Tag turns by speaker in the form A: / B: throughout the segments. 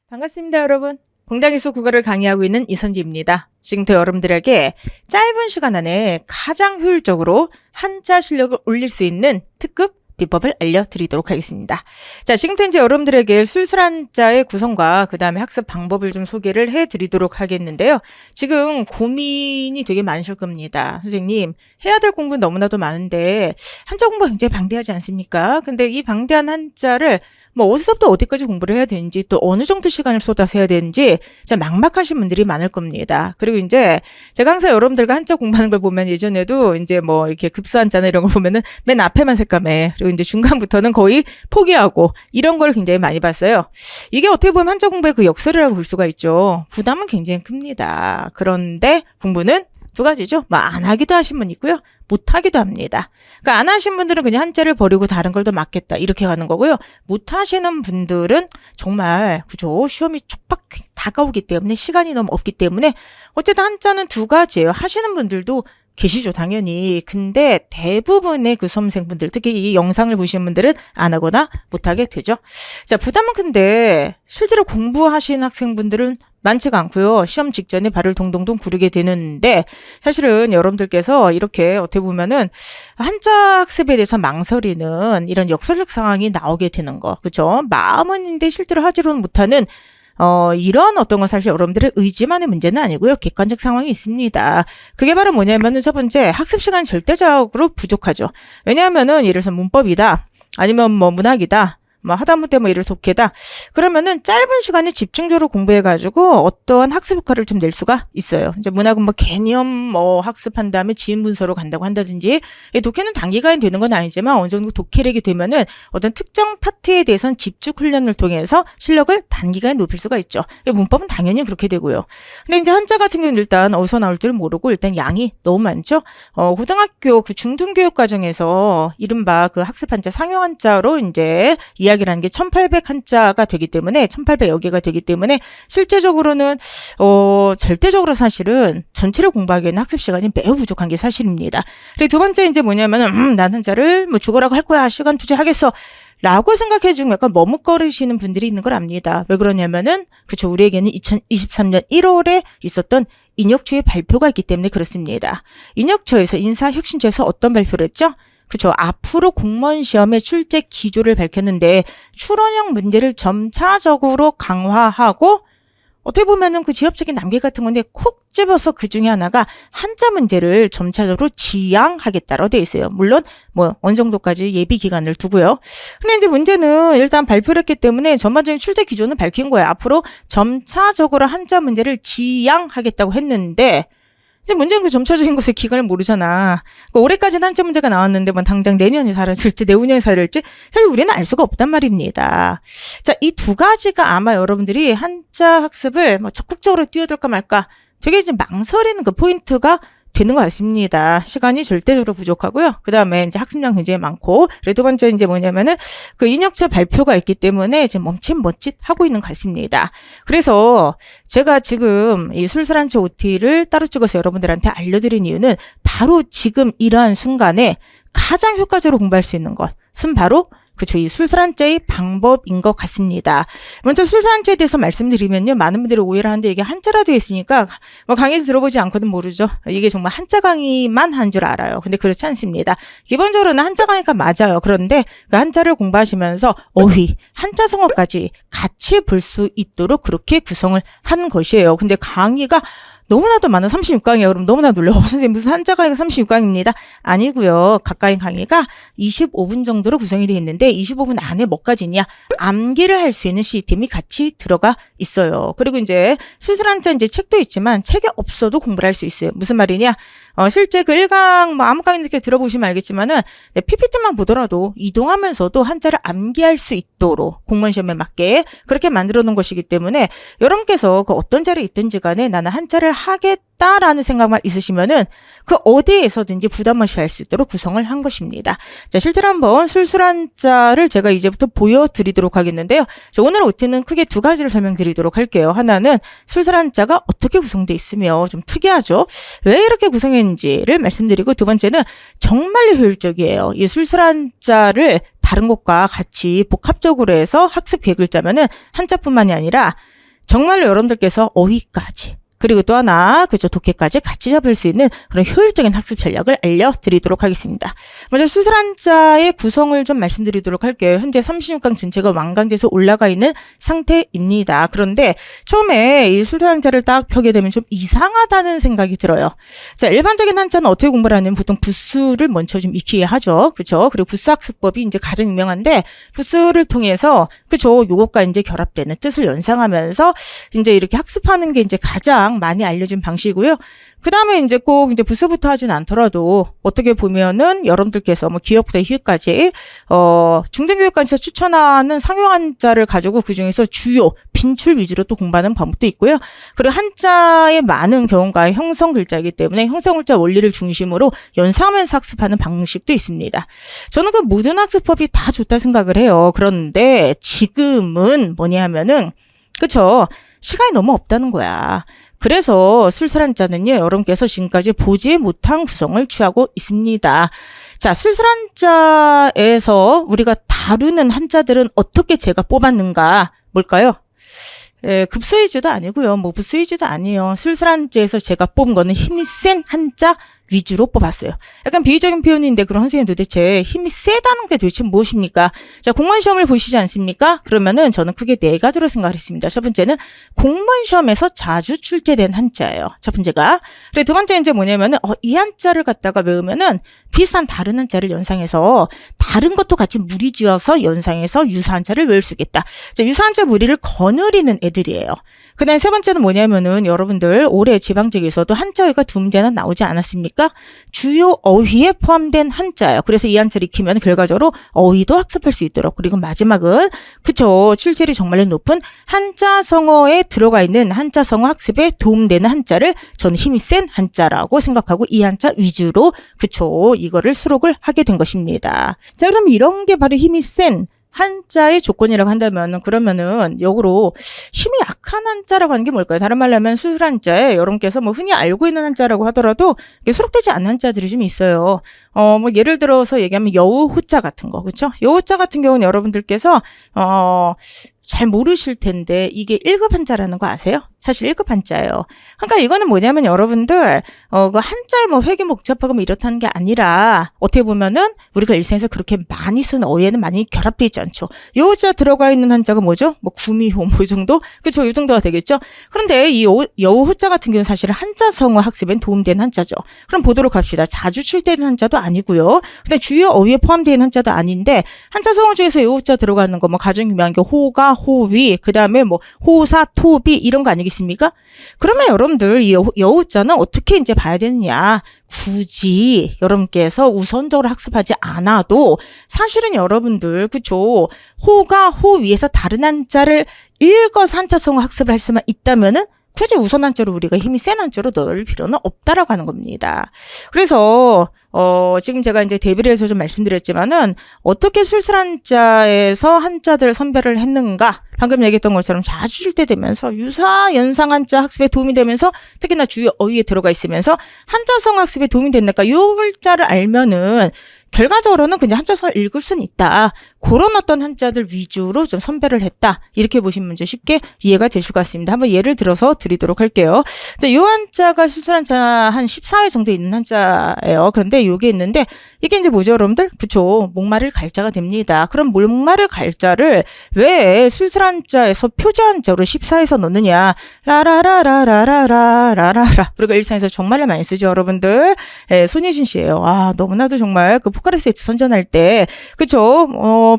A: 반갑습니다, 여러분. 공당에서 국어를 강의하고 있는 이선지입니다. 지금부터 여러분들에게 짧은 시간 안에 가장 효율적으로 한자 실력을 올릴 수 있는 특급 비법을 알려드리도록 하겠습니다. 자, 지금부터 이제 여러분들에게 술술한자의 구성과 그 다음에 학습 방법을 좀 소개를 해드리도록 하겠는데요. 지금 고민이 되게 많으실 겁니다. 선생님, 해야 될 공부는 너무나도 많은데 한자 공부가 굉장히 방대하지 않습니까? 근데 이 방대한 한자를 뭐 어디서부터 어디까지 공부를 해야 되는지 또 어느 정도 시간을 쏟아서 해야 되는지 좀 막막하신 분들이 많을 겁니다. 그리고 이제 제가 항상 여러분들과 한자 공부하는 걸 보면 예전에도 이제 뭐 이렇게 급수한자나 이런 걸 보면은 맨 앞에만 새까매 그리고 이제 중간부터는 거의 포기하고 이런 걸 굉장히 많이 봤어요. 이게 어떻게 보면 한자 공부의 그 역설이라고 볼 수가 있죠. 부담은 굉장히 큽니다. 그런데 공부는 두 가지죠. 뭐 안 하기도 하신 분 있고요. 못 하기도 합니다. 그러니까 안 하신 분들은 그냥 한자를 버리고 다른 걸 더 맞겠다 이렇게 가는 거고요. 못 하시는 분들은 정말 그죠. 시험이 촉박 다가오기 때문에 시간이 너무 없기 때문에 어쨌든 한자는 두 가지예요. 하시는 분들도 계시죠, 당연히. 근데 대부분의 그 수험생분들, 특히 이 영상을 보시는 분들은 안 하거나 못하게 되죠. 자, 부담은 근데 실제로 공부하시는 학생분들은 많지가 않고요. 시험 직전에 발을 동동동 구르게 되는데 사실은 여러분들께서 이렇게 어떻게 보면은 한자 학습에 대해서 망설이는 이런 역설적 상황이 나오게 되는 거. 그렇죠? 마음은 있는데 실제로 하지로는 못하는 이런 어떤 건 사실 여러분들의 의지만의 문제는 아니고요. 객관적 상황이 있습니다. 그게 바로 뭐냐면은 첫 번째, 학습 시간 절대적으로 부족하죠. 왜냐하면은 예를 들어서 문법이다. 아니면 뭐 문학이다. 뭐 하다못해 뭐 예를 들어서 독해다. 그러면은 짧은 시간에 집중적으로 공부해가지고 어떠한 학습 효과를 좀 낼 수가 있어요. 이제 문학은 뭐 개념 뭐 학습한 다음에 지은 문서로 간다고 한다든지, 독해는 단기간에 되는 건 아니지만 어느 정도 독해력이 되면은 어떤 특정 파트에 대해서는 집중 훈련을 통해서 실력을 단기간에 높일 수가 있죠. 문법은 당연히 그렇게 되고요. 근데 이제 한자 같은 경우는 일단 어디서 나올 줄 모르고 일단 양이 너무 많죠. 고등학교 그 중등교육 과정에서 이른바 그 학습 한자 상용 한자로 이제 이야기라는 게 1800 한자가 되기 때문에 1800여 개가 되기 때문에 실제적으로는 절대적으로 사실은 전체를 공부하기에는 학습 시간이 매우 부족한 게 사실입니다. 그리고 두 번째 이제 뭐냐면은 난 한자를 뭐 죽어라고 할 거야 시간 투자하겠어 라고 생각해 주면 약간 머뭇거리시는 분들이 있는 걸 압니다. 왜 그러냐면은 그쵸, 우리에게는 2023년 1월에 있었던 인혁초의 발표가 있기 때문에 그렇습니다. 인혁초에서 인사혁신처에서 어떤 발표를 했죠? 그렇죠. 앞으로 공무원 시험의 출제 기조를 밝혔는데 출원형 문제를 점차적으로 강화하고 어떻게 보면은 그 지엽적인 남계 같은 건데 콕 집어서 그 중에 하나가 한자 문제를 점차적으로 지양하겠다로 되어 있어요. 물론 뭐 어느 정도까지 예비 기간을 두고요. 근데 이제 문제는 일단 발표를 했기 때문에 전반적인 출제 기조는 밝힌 거예요. 앞으로 점차적으로 한자 문제를 지양하겠다고 했는데 근데 문제는 그 점차적인 것의 기간을 모르잖아. 그러니까 올해까지는 한자 문제가 나왔는데 뭐 당장 내년에 사라질지 내후년에 사라질지 사실 우리는 알 수가 없단 말입니다. 자, 이 두 가지가 아마 여러분들이 한자 학습을 뭐 적극적으로 뛰어들까 말까 되게 이제 망설이는 그 포인트가 되는 것 같습니다. 시간이 절대적으로 부족하고요. 그 다음에 이제 학습량 굉장히 많고, 그리고 두 번째 이제 뭐냐면은 그 인혁처 발표가 있기 때문에 이제 멈칫멈칫 하고 있는 것 같습니다. 그래서 제가 지금 이 술술한자 OT를 따로 찍어서 여러분들한테 알려드린 이유는 바로 지금 이러한 순간에 가장 효과적으로 공부할 수 있는 것은 바로 그렇죠. 이 술술한자의 방법인 것 같습니다. 먼저 술술한자에 대해서 말씀드리면요. 많은 분들이 오해를 하는데 이게 한자라 되어 있으니까 뭐 강의에서 들어보지 않거든 모르죠. 이게 정말 한자 강의만 한 줄 알아요. 근데 그렇지 않습니다. 기본적으로는 한자 강의가 맞아요. 그런데 그 한자를 공부하시면서 어휘, 한자 성어까지 같이 볼 수 있도록 그렇게 구성을 한 것이에요. 근데 강의가 너무나도 많아. 36강이에요. 그럼 너무나 놀려. 선생님 무슨 한자 강의가 36강입니다. 아니고요. 가까이 강의가 25분 정도로 구성이 되어 있는데 25분 안에 뭐까지냐? 암기를 할 수 있는 시스템이 같이 들어가 있어요. 그리고 이제 수술한자 이제 책도 있지만 책이 없어도 공부를 할 수 있어요. 무슨 말이냐? 실제 그 1강 뭐 아무 강의 이렇게 들어보시면 알겠지만은 PPT만 보더라도 이동하면서도 한자를 암기할 수 있도록 공무원 시험에 맞게 그렇게 만들어 놓은 것이기 때문에 여러분께서 그 어떤 자리에 있든지 간에 나는 한자를 하겠다라는 생각만 있으시면은 그 어디에서든지 부담 없이 할 수 있도록 구성을 한 것입니다. 자, 실제로 한번 술술한자를 제가 이제부터 보여드리도록 하겠는데요. 자, 오늘 OT는 크게 두 가지를 설명드리도록 할게요. 하나는 술술한자가 어떻게 구성되어 있으며 좀 특이하죠. 왜 이렇게 구성했는지를 말씀드리고 두 번째는 정말로 효율적이에요. 이 술술한자를 다른 것과 같이 복합적으로 해서 학습 계획을 짜면은 한자뿐만이 아니라 정말로 여러분들께서 어휘까지 그리고 또 하나 그죠 독해까지 같이 잡을 수 있는 그런 효율적인 학습 전략을 알려드리도록 하겠습니다. 먼저 수술 한자의 구성을 좀 말씀드리도록 할게요. 현재 36강 전체가 완강돼서 올라가 있는 상태입니다. 그런데 처음에 이 수술 한자를 딱 펴게 되면 좀 이상하다는 생각이 들어요. 자, 일반적인 한자는 어떻게 공부를 하냐면 보통 부수를 먼저 좀 익히게 하죠. 그렇죠? 그리고 부수 학습법이 이제 가장 유명한데 부수를 통해서 그죠 요것과 이제 결합되는 뜻을 연상하면서 이제 이렇게 학습하는 게 이제 가장 많이 알려진 방식이고요. 그 다음에 이제 꼭 이제 부수부터 하진 않더라도 어떻게 보면은 여러분들께서 뭐 기억부터 희까지 중등교육관에서 추천하는 상용 한자를 가지고 그 중에서 주요 빈출 위주로 또 공부하는 방법도 있고요. 그리고 한자의 많은 경우가 형성 글자이기 때문에 형성 글자 원리를 중심으로 연상하면서 학습하는 방식도 있습니다. 저는 그 모든 학습법이 다 좋다 생각을 해요. 그런데 지금은 뭐냐 하면은 그쵸 시간이 너무 없다는 거야. 그래서 술술한자는요 여러분께서 지금까지 보지 못한 구성을 취하고 있습니다. 자, 술술한자에서 우리가 다루는 한자들은 어떻게 제가 뽑았는가 뭘까요? 급수위주도 아니고요. 뭐 부수위주도 아니에요. 술술한자에서 제가 뽑은 거는 힘이 센 한자 위주로 뽑았어요. 약간 비유적인 표현인데 그럼 선생님 도대체 힘이 세다는 게 도대체 무엇입니까? 자, 공무원 시험을 보시지 않습니까? 그러면은 저는 크게 4가지로 생각을 했습니다. 첫 번째는 공무원 시험에서 자주 출제된 한자예요. 첫 번째가. 그리고 두 번째 이제 뭐냐면은 이 한자를 갖다가 외우면은 비슷한 다른 한자를 연상해서 다른 것도 같이 무리지어서 연상해서 유사 한자를 외울 수 있겠다. 자, 유사 한자 무리를 거느리는 애들이에요. 그 다음에 세 번째는 뭐냐면은 여러분들 올해 지방직에서도 한자어휘가 2문제나 나오지 않았습니까? 주요 어휘에 포함된 한자예요. 그래서 이 한자를 익히면 결과적으로 어휘도 학습할 수 있도록 그리고 마지막은 그쵸 출제율이 정말로 높은 한자성어에 들어가 있는 한자성어 학습에 도움되는 한자를 저는 힘이 센 한자라고 생각하고 이 한자 위주로 그쵸 이거를 수록을 하게 된 것입니다. 자 그럼 이런 게 바로 힘이 센 한자의 조건이라고 한다면 그러면은 역으로 힘이 약한 한자라고 하는 게 뭘까요? 다른 말로 하면 수술 한자에 여러분께서 뭐 흔히 알고 있는 한자라고 하더라도 이게 수록되지 않는 한자들이 좀 있어요. 뭐 예를 들어서 얘기하면 여우호자 같은 거 그렇죠? 여우호자 같은 경우는 여러분들께서 잘 모르실 텐데 이게 1급 한자라는 거 아세요? 사실 1급 한자예요. 그러니까 이거는 뭐냐면 여러분들 그 한자의 뭐 회귀 목자파가 뭐 이렇다는 게 아니라 어떻게 보면은 우리가 일생에서 그렇게 많이 쓰는 어휘에는 많이 결합되어 있지 않죠. 여우자 들어가 있는 한자가 뭐죠? 뭐 구미호 뭐 이 정도? 그렇죠. 이 정도가 되겠죠. 그런데 이 여우호자 같은 경우는 사실은 한자성어 학습엔 도움되는 한자죠. 그럼 보도록 합시다. 자주 출제되는 한자도 아니고요. 근데 주요 어휘에 포함되는 한자도 아닌데 한자성어 중에서 여우자 들어가는 거 뭐 가장 유명한 게 호가 호위, 그 다음에 뭐 호사, 토비 이런 거 아니겠습니까? 그러면 여러분들 이 여우자는 어떻게 이제 봐야 되느냐? 굳이 여러분께서 우선적으로 학습하지 않아도 사실은 여러분들 그쵸? 호가 호 위에서 다른 한자를 읽어서 한자성어 학습을 할 수만 있다면은 굳이 우선 한자로 우리가 힘이 센 한자로 넣을 필요는 없다라고 하는 겁니다. 그래서 지금 제가 이제 대비를 해서 좀 말씀드렸지만은 어떻게 술술 한자에서 한자들을 선별을 했는가? 방금 얘기했던 것처럼 자주 출제되면서 유사 연상 한자 학습에 도움이 되면서 특히나 주요 어휘에 들어가 있으면서 한자성 학습에 도움이 된다니까 이 글자를 알면은 결과적으로는 그냥 한자성을 읽을 수는 있다. 그런 어떤 한자들 위주로 좀 선별을 했다. 이렇게 보시면 좀 쉽게 이해가 되실 것 같습니다. 한번 예를 들어서 드리도록 할게요. 이 한자가 수술 한자 한 14회 정도 있는 한자예요. 그런데 요게 있는데 이게 이제 뭐죠, 여러분들? 그쵸. 목마를 갈자가 됩니다. 그럼 목마를 갈자를 왜 수술 한자에서 표제 한자로 14에서 넣느냐? 라라라라라라라라라. 우리가 일상에서 정말 많이 쓰죠, 여러분들. 손예진 씨예요. 아, 너무나도 정말 그 포카리스에이트 선전할 때 그쵸?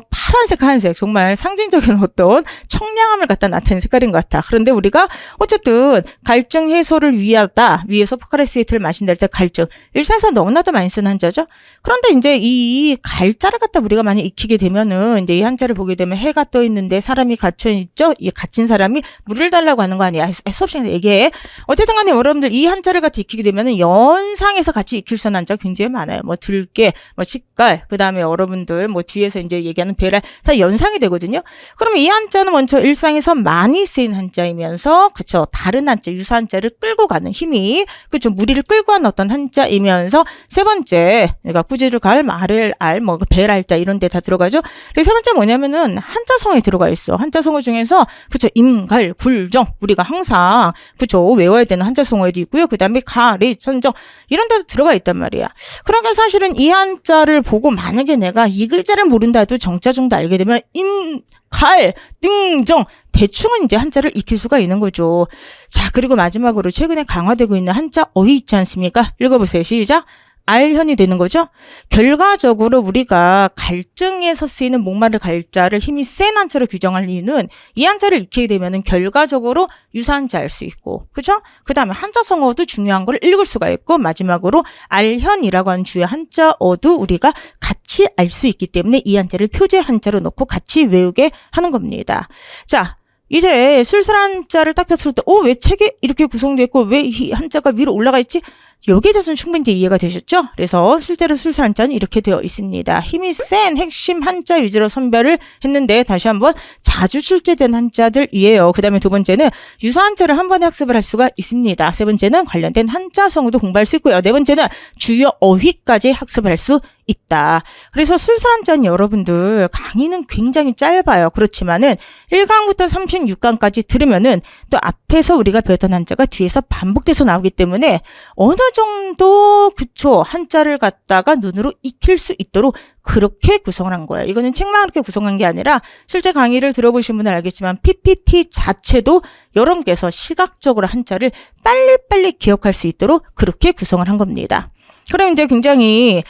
A: 파란색, 하얀색 정말 상징적인 어떤 청량함을 갖다 나타낸 색깔인 것 같아. 그런데 우리가 어쨌든 갈증 해소를 위해서 포카리스에이트를 마신다 할 때 갈증 일상에서 너무나도 많이 쓰는 한자죠. 그런데 이제 이 갈자를 갖다 우리가 많이 익히게 되면은 이제 이 한자를 보게 되면 해가 떠 있는데 사람이 갇혀 있죠. 이 갇힌 사람이 물을 달라고 하는 거 아니야? 수업 시간에 얘기해. 어쨌든 간에 여러분들 이 한자를 같이 익히게 되면은 연상에서 같이 익힐 수 있는 한자 굉장히 많아요. 뭐 들깨, 뭐 치깔, 그 다음에 여러분들 뭐 뒤에서 이제 얘기하는 배랄 다 연상이 되거든요. 그러면 이 한자는 먼저 일상에서 많이 쓰인 한자이면서, 그쵸, 다른 한자, 유사 한자를 끌고 가는 힘이, 그쵸, 무리를 끌고 가는 어떤 한자이면서, 세 번째, 그러니까 꾸지를 갈, 말을 알, 뭐 배랄자 이런 데 다 들어가죠. 그리고 세 번째 뭐냐면은 한자성이 들어가 있어. 한자성어 중에서, 그쵸, 임, 갈, 굴, 정, 우리가 항상, 그쵸, 외워야 되는 한자성어에도 있고요. 그 다음에 가, 리, 천정 이런 데도 들어가 있단 말이야. 그러니까 사실은 이 한자를 보고 만약에 내가 이 글자를 모른다 해도 정자 정도 알게 되면 임, 갈, 등, 정 대충은 이제 한자를 익힐 수가 있는 거죠. 자, 그리고 마지막으로 최근에 강화되고 있는 한자 어휘 있지 않습니까? 읽어보세요. 시작. 알현이 되는 거죠. 결과적으로 우리가 갈증에서 쓰이는 목마를 갈자를 힘이 센 한자로 규정할 이유는 이 한자를 익히게 되면은 결과적으로 유사 한자 알 수 있고, 그죠? 그 다음에 한자성어도 중요한 걸 읽을 수가 있고, 마지막으로 알현이라고 하는 주요 한자어도 우리가 같이 알 수 있기 때문에 이 한자를 표제 한자로 놓고 같이 외우게 하는 겁니다. 자, 이제 술술 한자를 딱 폈을 때, 왜 책이 이렇게 구성되어 있고 왜 이 한자가 위로 올라가 있지? 여기에 대해서는 충분히 이제 이해가 되셨죠? 그래서 실제로 술술 한자는 이렇게 되어 있습니다. 힘이 센 핵심 한자 위주로 선별을 했는데, 다시 한번 자주 출제된 한자들이에요. 그 다음에 두 번째는 유사 한자를 한 번에 학습을 할 수가 있습니다. 세 번째는 관련된 한자성어도 공부할 수 있고요. 네 번째는 주요 어휘까지 학습을 할 수 있다. 그래서 술술 한자는 여러분들 강의는 굉장히 짧아요. 그렇지만은 1강부터 36강까지 들으면은 또 앞에서 우리가 배웠던 한자가 뒤에서 반복돼서 나오기 때문에 어느 정도, 그쵸, 한자를 갖다가 눈으로 익힐 수 있도록 그렇게 구성을 한 거예요. 이거는 책만 그렇게 구성한 게 아니라 실제 강의를 들어보신 분은 알겠지만 PPT 자체도 여러분께서 시각적으로 한자를 빨리빨리 기억할 수 있도록 그렇게 구성을 한 겁니다. 그럼 이제 굉장히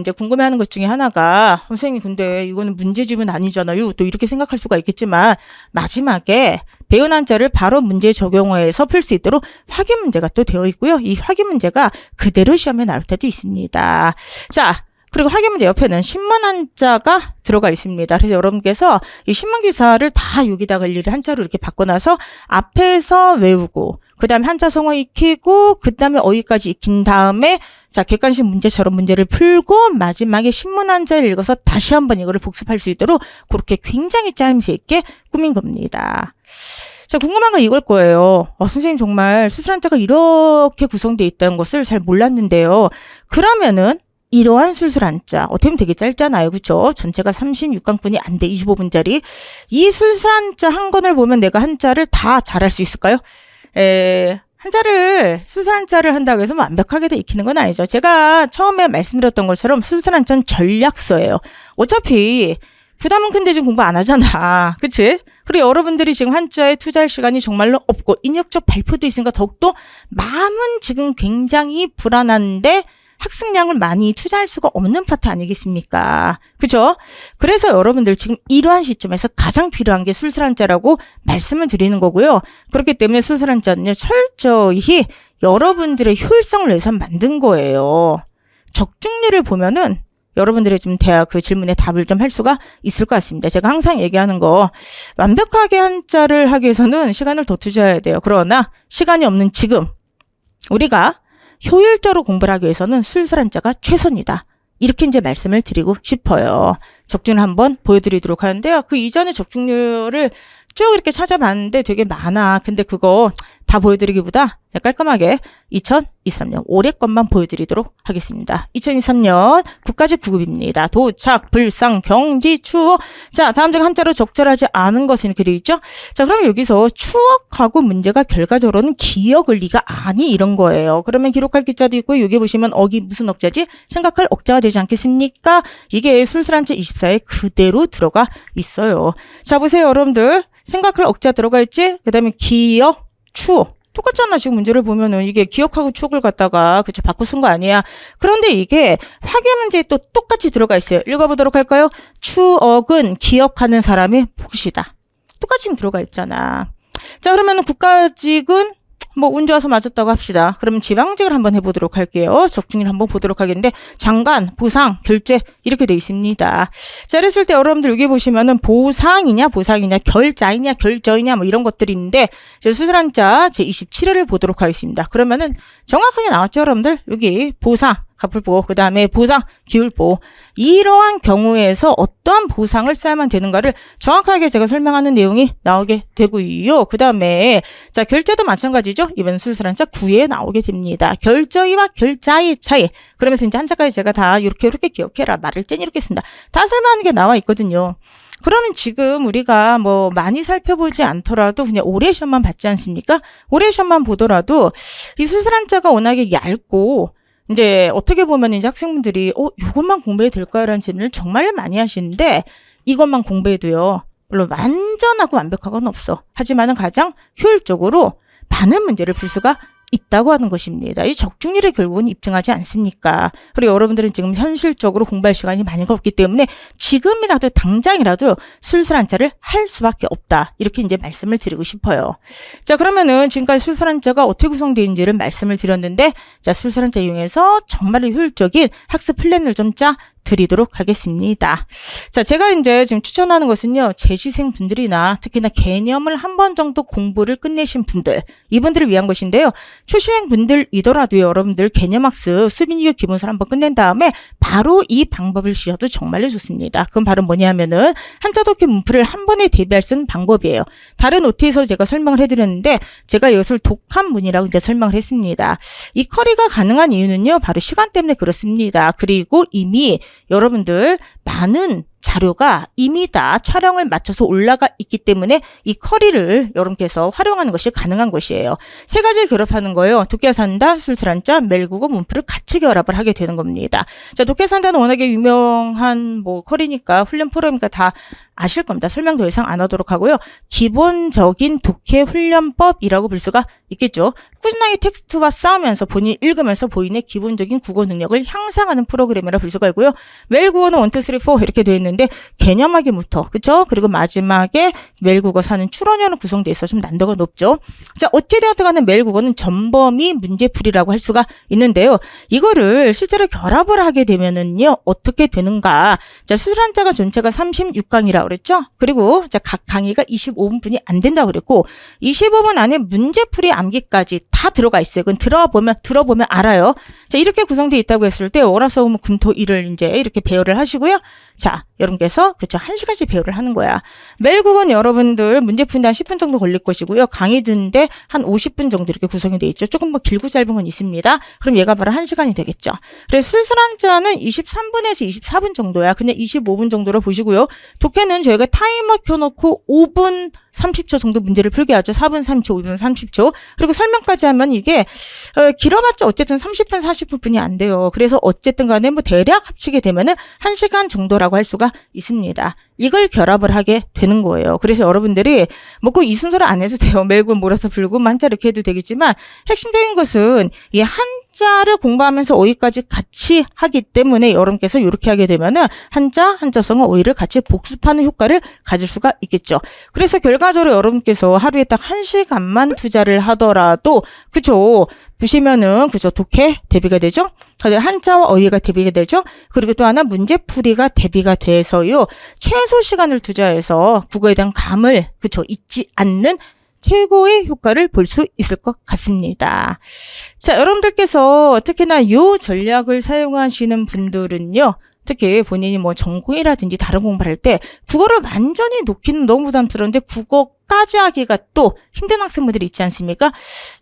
A: 이제 궁금해하는 것 중에 하나가, 선생님 근데 이거는 문제집은 아니잖아요. 또 이렇게 생각할 수가 있겠지만, 마지막에 배운 한자를 바로 문제 적용해서 풀 수 있도록 확인 문제가 또 되어 있고요. 이 확인 문제가 그대로 시험에 나올 때도 있습니다. 자, 그리고 확인 문제 옆에는 신문 한자가 들어가 있습니다. 그래서 여러분께서 이 신문 기사를 다 여기다가 일일이 한자로 이렇게 바꿔놔서 앞에서 외우고, 그 다음에 한자 성어 익히고, 그 다음에 어휘까지 익힌 다음에, 자, 객관식 문제처럼 문제를 풀고, 마지막에 신문 한자를 읽어서 다시 한번 이거를 복습할 수 있도록 그렇게 굉장히 짜임새 있게 꾸민 겁니다. 자, 궁금한 건 이걸 거예요. 선생님 정말 수술 한자가 이렇게 구성되어 있다는 것을 잘 몰랐는데요. 그러면은 이러한 술술 한자, 어떻게 보면 되게 짧잖아요. 그쵸? 전체가 36강분이 안 돼, 25분짜리. 이 술술 한자 한 권을 보면 내가 한자를 다 잘할 수 있을까요? 한자를, 술술 한자를 한다고 해서 완벽하게 다 익히는 건 아니죠. 제가 처음에 말씀드렸던 것처럼 술술 한자는 전략서예요. 어차피 부담은 큰데 지금 공부 안 하잖아. 그치? 그리고 여러분들이 지금 한자에 투자할 시간이 정말로 없고, 인역적 발표도 있으니까 더욱더 마음은 지금 굉장히 불안한데, 학습량을 많이 투자할 수가 없는 파트 아니겠습니까? 그죠? 그래서 여러분들 지금 이러한 시점에서 가장 필요한 게 술술 한자라고 말씀을 드리는 거고요. 그렇기 때문에 술술 한자는요, 철저히 여러분들의 효율성을 위해서 만든 거예요. 적중률을 보면은 여러분들의 좀 대학 그 질문에 답을 좀 할 수가 있을 것 같습니다. 제가 항상 얘기하는 거, 완벽하게 한자를 하기 위해서는 시간을 더 투자해야 돼요. 그러나 시간이 없는 지금 우리가 효율적으로 공부를 하기 위해서는 술술 한자가 최선이다. 이렇게 이제 말씀을 드리고 싶어요. 적중률 한번 보여드리도록 하는데요. 그 이전의 적중률을 쭉 이렇게 찾아봤는데 되게 많아. 근데 그거 다 보여드리기보다 깔끔하게 2023년 올해 것만 보여드리도록 하겠습니다. 2023년 국가직 9급입니다. 도착, 불상, 경지, 추억. 자, 다음 중 한자로 적절하지 않은 것은 이렇게 되어 있죠. 자, 그럼 여기서 추억하고 문제가 결과적으로는 기억을 리가 아니 이런 거예요. 그러면 기록할 기자도 있고, 여기 보시면 어기 무슨 억자지? 생각할 억자가 되지 않겠습니까? 이게 술술한자 24에 그대로 들어가 있어요. 자, 보세요 여러분들. 생각할 억자 들어가 있지? 그 다음에 기억, 추억. 똑같잖아. 지금 문제를 보면은 이게 기억하고 추억을 갖다가 그쵸 바꿔 쓴 거 아니야. 그런데 이게 확인 문제에 또 똑같이 들어가 있어요. 읽어보도록 할까요? 추억은 기억하는 사람의 몫이다. 똑같이 들어가 있잖아. 자, 그러면은 국가직은 뭐 운 좋아서 맞았다고 합시다. 그러면 지방직을 한번 해보도록 할게요. 적중률 한번 보도록 하겠는데, 장관, 보상, 결제 이렇게 돼 있습니다. 자, 그랬을 때 여러분들 여기 보시면은 보상이냐 결자이냐 결저이냐 뭐 이런 것들이 있는데, 이제 수술한자 제 27회를 보도록 하겠습니다. 그러면은 정확하게 나왔죠 여러분들? 여기 보상 가풀보, 그 다음에 보상, 기울보. 이러한 경우에서 어떠한 보상을 써야만 되는가를 정확하게 제가 설명하는 내용이 나오게 되고요. 그 다음에 자, 결제도 마찬가지죠. 이번 술술 한자 9에 나오게 됩니다. 결저희와 결자의 차이. 그러면서 이제 한자까지 제가 다 이렇게 기억해라. 말을 짠 이렇게 쓴다. 다 설명하는 게 나와 있거든요. 그러면 지금 우리가 뭐 많이 살펴보지 않더라도 그냥 오레이션만 받지 않습니까? 오레이션만 보더라도 이 술술 한자가 워낙에 얇고 이제 어떻게 보면 이제 학생분들이 이것만 공부해도 될까요? 라는 질문을 정말 많이 하시는데 이것만 공부해도요. 물론 완전하고 완벽한 건 없어. 하지만은 가장 효율적으로 많은 문제를 풀 수가 있다고 하는 것입니다. 이 적중률의 결국은 입증하지 않습니까? 그리고 여러분들은 지금 현실적으로 공부할 시간이 많이 없기 때문에 지금이라도 당장이라도 술술 한자를 할 수밖에 없다. 이렇게 이제 말씀을 드리고 싶어요. 자, 그러면은 지금까지 술술 한자가 어떻게 구성되어 있는지를 말씀을 드렸는데 자, 술술 한자 이용해서 정말로 효율적인 학습 플랜을 좀 드리도록 하겠습니다. 자, 제가 이제 지금 추천하는 것은요, 재시생 분들이나 특히나 개념을 한 번 정도 공부를 끝내신 분들, 이분들을 위한 것인데요. 초시생 분들이더라도 여러분들 개념학습 수빈이교 기본서를 한번 끝낸 다음에 바로 이 방법을 쓰셔도 정말로 좋습니다. 그건 바로 뭐냐면은 한자 독해 문풀을 한 번에 대비할 수 있는 방법이에요. 다른 OT에서 제가 설명을 해드렸는데 제가 이것을 독한 문이라고 이제 설명을 했습니다. 이 커리가 가능한 이유는요, 바로 시간 때문에 그렇습니다. 그리고 이미 여러분들 많은 자료가 이미 다 촬영을 마쳐서 올라가 있기 때문에 이 커리를 여러분께서 활용하는 것이 가능한 것이에요. 세 가지를 결합하는 거예요. 독해산다, 술술한자, 멜국어, 문풀을 같이 결합을 하게 되는 겁니다. 자, 독해산다는 워낙에 유명한 뭐 커리니까 훈련 프로그램이니까 다 아실 겁니다. 설명 더 이상 안 하도록 하고요. 기본적인 독해 훈련법이라고 볼 수가 있겠죠. 꾸준하게 텍스트와 싸우면서 본인이 읽으면서 본인의 기본적인 국어 능력을 향상하는 프로그램이라 볼 수가 있고요. 멜국어는 1, 2, 3, 4 이렇게 되어 있는데 개념하기부터 그렇죠? 그리고 마지막에 멜국어 사는 출원형으로 구성되어 있어 좀 난도가 높죠. 자, 어찌되었든 간에 멜국어는 전범위 문제풀이라고 할 수가 있는데요. 이거를 실제로 결합을 하게 되면은요, 어떻게 되는가? 자, 술한자가 전체가 36강이라고 그랬죠? 그리고 자, 각 강의가 25분뿐이 안 된다고 그랬고 25분 안에 문제풀이 암기까지 다 들어가 있어요. 그건 들어보면 알아요. 자, 이렇게 구성되어 있다고 했을 때 월화수목 금토일을 이제 이렇게 배열을 하시고요. 자, 여러분께서 그쵸 1시간씩 배열을 하는 거야. 멜국어는 여러분들 문제 푸는데 한 10분 정도 걸릴 것이고요. 강의 듣는데 한 50분 정도 이렇게 구성이 돼 있죠. 조금 뭐 길고 짧은 건 있습니다. 그럼 얘가 바로 1시간이 되겠죠. 그래서 술술한자는 23분에서 24분 정도야. 그냥 25분 정도로 보시고요. 독해는 저희가 타이머 켜놓고 5분 30초 정도 문제를 풀게 하죠. 4분 30초, 5분 30초. 그리고 설명까지 하면 이게 길어봤자 어쨌든 30분, 40분뿐이 안 돼요. 그래서 어쨌든 간에 뭐 대략 합치게 되면은 1시간 정도라고 할 수가 있습니다. 이걸 결합을 하게 되는 거예요. 그래서 여러분들이 뭐 꼭 이 순서를 안 해도 돼요. 멜군 몰아서 불고 한자 이렇게 해도 되겠지만 핵심적인 것은 이 한자를 공부하면서 어휘까지 같이 하기 때문에 여러분께서 이렇게 하게 되면은 한자성어 어휘를 같이 복습하는 효과를 가질 수가 있겠죠. 그래서 결과적으로 여러분께서 하루에 딱 1시간만 투자를 하더라도 그쵸? 보시면은 그죠 독해 대비가 되죠. 한자와 어휘가 대비가 되죠. 그리고 또 하나 문제풀이가 대비가 돼서요. 최소 시간을 투자해서 국어에 대한 감을 그쵸 잊지 않는 최고의 효과를 볼 수 있을 것 같습니다. 자, 여러분들께서 특히나 이 전략을 사용하시는 분들은요. 특히 본인이 뭐 전공이라든지 다른 공부를 할 때 국어를 완전히 놓기는 너무 부담스러운데 국어까지 하기가 또 힘든 학생분들이 있지 않습니까?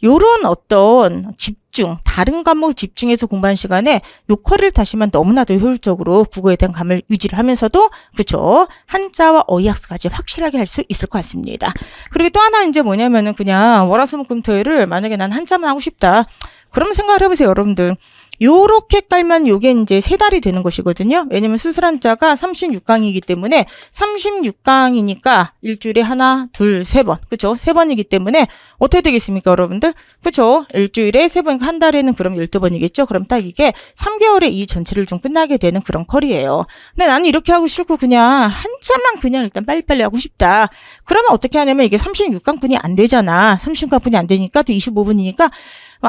A: 요런 어떤 집중, 다른 과목을 집중해서 공부하는 시간에 요 커리를 타시면 너무나도 효율적으로 국어에 대한 감을 유지를 하면서도 그쵸 한자와 어휘 학습까지 확실하게 할 수 있을 것 같습니다. 그리고 또 하나 이제 뭐냐면은 그냥 월화수목금토일을 만약에 난 한자만 하고 싶다. 그러면 생각을 해보세요, 여러분들. 요렇게 깔면 요게 이제 3달이 되는 것이거든요. 왜냐면 술술한자가 36강이기 때문에 36강이니까 일주일에 하나, 둘, 3번. 그쵸? 3번이기 때문에 어떻게 되겠습니까, 여러분들? 그쵸? 일주일에 3번, 한 달에는 그럼 12번이겠죠? 그럼 딱 이게 3개월에 이 전체를 좀 끝나게 되는 그런 컬이에요. 근데 나는 이렇게 하고 싫고 그냥 한자만 그냥 일단 빨리빨리 하고 싶다. 그러면 어떻게 하냐면 이게 36강뿐이 안 되잖아. 36강뿐이 안 되니까 또 25분이니까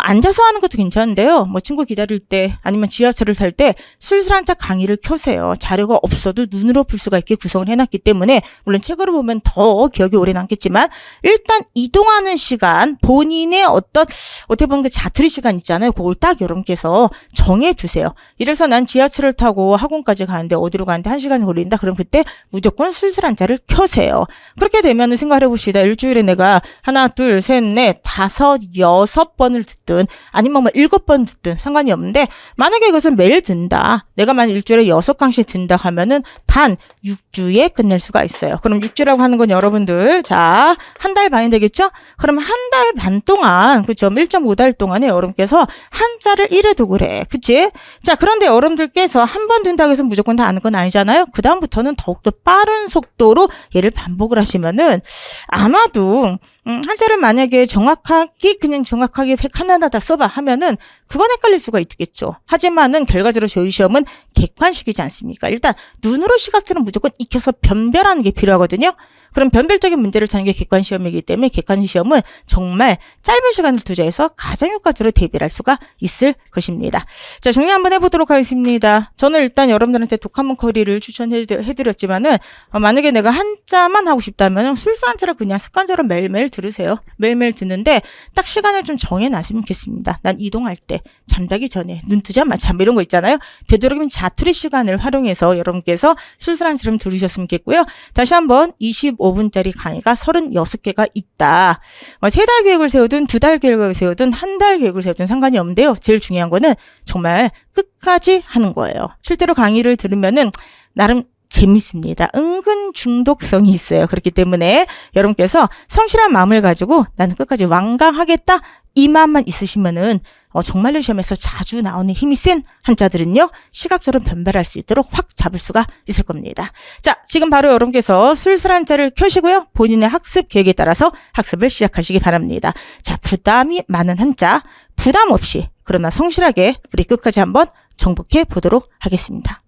A: 앉아서 하는 것도 괜찮은데요. 친구 기다릴 때 아니면 지하철을 탈 때 술술 한 짝 강의를 켜세요. 자료가 없어도 눈으로 풀 수가 있게 구성을 해놨기 때문에 물론 책으로 보면 더 기억이 오래 남겠지만 일단 이동하는 시간 본인의 어떻게 보면 그 자투리 시간 있잖아요. 그걸 딱 여러분께서 정해두세요. 이래서 난 지하철을 타고 학원까지 가는데 어디로 가는데 1시간이 걸린다. 그럼 그때 무조건 술술 한 잔을 켜세요. 그렇게 되면 생각해 봅시다. 일주일에 내가 하나, 둘, 셋, 넷, 다섯, 6번을 듣든 아니면 7번 듣든 상관이 없는데 만약에 이것을 매일 듣는다. 내가 만약 일주일에 6강씩 듣는다 하면은 단 6주에 끝낼 수가 있어요. 그럼 6주라고 하는 건 여러분들 자, 한 달 반이 되겠죠? 그럼 한 달 반 동안 그죠? 1.5달 동안에 여러분께서 한자를 이래도 그래. 그치? 자, 그런데 여러분들께서 한 번 듣는다고 해서 무조건 다 아는 건 아니잖아요. 그 다음부터는 더욱더 빠른 속도로 얘를 반복을 하시면은 아마도 한자를 만약에 정확하게 하나하나 다 써봐 하면은 그건 헷갈릴 수가 있겠죠. 하지만은 결과적으로 저희 시험은 객관식이지 않습니까? 일단 눈으로 시각처럼 무조건 익혀서 변별하는 게 필요하거든요. 그럼 변별적인 문제를 찾는 게 객관시험이기 때문에 객관시험은 정말 짧은 시간을 투자해서 가장 효과적으로 대비할 수가 있을 것입니다. 자, 정리 한번 해보도록 하겠습니다. 저는 일단 여러분들한테 독학문 커리를 추천해드렸지만은 만약에 내가 한자만 하고 싶다면 술수 한자를 그냥 습관적으로 매일매일 들으세요. 매일매일 듣는데 딱 시간을 좀 정해놨으면 좋겠습니다. 난 이동할 때, 잠자기 전에, 눈 뜨자마자 이런 거 있잖아요. 되도록이면 자투리 시간을 활용해서 여러분께서 술수 한자를 들으셨으면 좋겠고요. 다시 한번 25분짜리 강의가 36개가 있다. 3달 계획을 세우든 2달 계획을 세우든 1달 계획을 세우든 상관이 없는데요. 제일 중요한 거는 정말 끝까지 하는 거예요. 실제로 강의를 들으면은 나름 재밌습니다. 은근 중독성이 있어요. 그렇기 때문에 여러분께서 성실한 마음을 가지고 나는 끝까지 완강하겠다 이 마음만 있으시면은 정말로 시험에서 자주 나오는 힘이 센 한자들은요 시각적으로 변별할 수 있도록 확 잡을 수가 있을 겁니다. 자, 지금 바로 여러분께서 술술 한자를 켜시고요 본인의 학습 계획에 따라서 학습을 시작하시기 바랍니다. 자, 부담이 많은 한자 부담 없이 그러나 성실하게 우리 끝까지 한번 정복해 보도록 하겠습니다.